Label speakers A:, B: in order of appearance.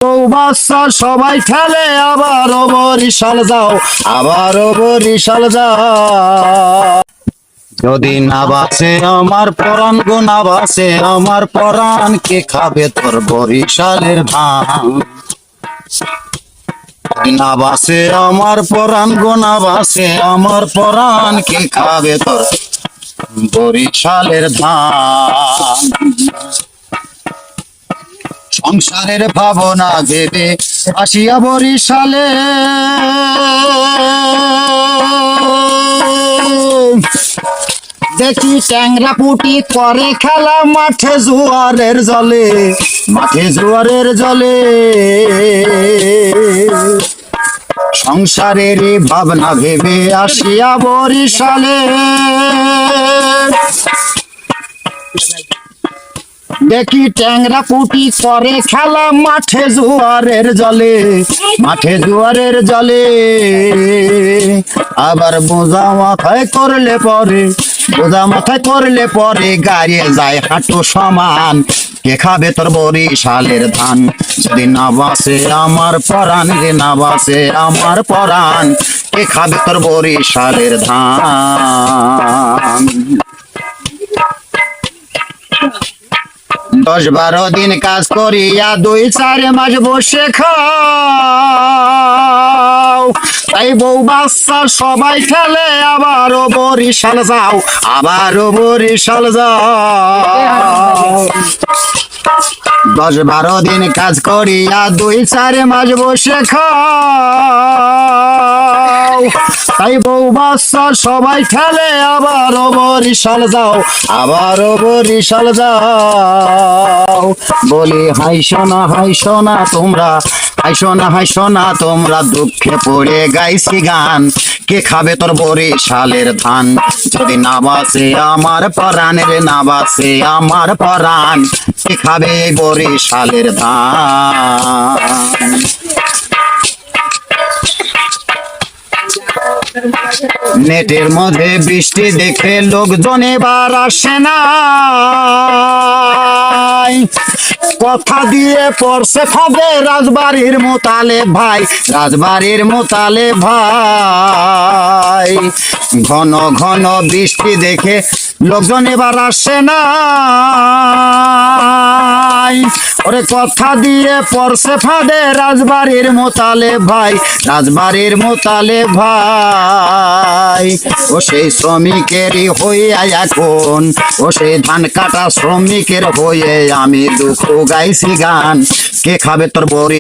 A: বাচ্চা সবাই খেলে আবারও বরিশাল যাও, আবারও বরিশাল যাও। যদি না বাঁচে আমার পরাণ গো, না বাঁচে আমার পরাণ, কে খাবে তোর বরিশালের ধান? না বাঁচে আমার পরাণ গো, না বাঁচে আমার পরাণ, কে খাবে তোর বরিশালের ধান? সংসারের ভাবনা ভেবে আসিয়া বরিশালে, দেখি ট্যাংরা পুটি করে খেলা মাঠে জোয়ারের জলে, মাঠে জোয়ারের জলে। সংসারের ভাবনা ভেবে আসিয়া বরিশালে, দেখি ট্যাংরা পুটি করে খেলা মাঠে জোয়ারের জলে, মাঠে জোয়ারের জলে। আবার বোঝা মাথায় করলে পরে, বোঝা মাথায় করলে পরে গাড়িয়ে যায় হাঁটু সমান, কে খাবে তোর বরিশালের ধান? যদি না বাঁচে আমার পরাণ রে, না বাঁচে আমার পরাণ, কে খাবে তোর বরিশালের ধান? 10-12 দিন কাজ করিয়া 2-4 মাস বসে খাও, তাই বউ বাচ্চা সবাই খেলে আবারও বরিশাল যাও, আবারও বরিশাল যাও। 10-12 দিন কাজ করিয়া 2-4 মাস বসে খাও, তাই বউ বাচ্চা সবাই খেলে আবারও বরিশাল যাও, আবারও বরিশাল যাও। বলি হাইসো না, হাইসো না তোমরা, হাইসো না, হাইসো না তোমরা, দুঃখে পড়ে গাইছি গান, কে খাবে তোর বরিশালের ধান? যদি না বাঁচে আমার পরাণ রে, না বাঁচে আমার পরাণ, কে খাবে বরিশালের ধান? নেটের মধ্যে বৃষ্টি দেখে লোকজন এবার আসে না, কথা দিয়ে পড়ছে ফাঁদে রাজবাড়ির মোতালে ভাই, রাজবাড়ির মোতালে ভাই। ঘন ঘন বৃষ্টি দেখে লোকজন এবার আসে না, ওরে কথা দিয়ে পড়ছে ফাঁদে রাজবাড়ির মোতালে ভাই, রাজবাড়ির মোতালে ভাই। ও সেই শ্রমিকেরই হইয়া এখন, ও সেই ধান কাটা শ্রমিকের হয়ে আমি দুঃখ গাইছি গান, কে খাবে তোর বরি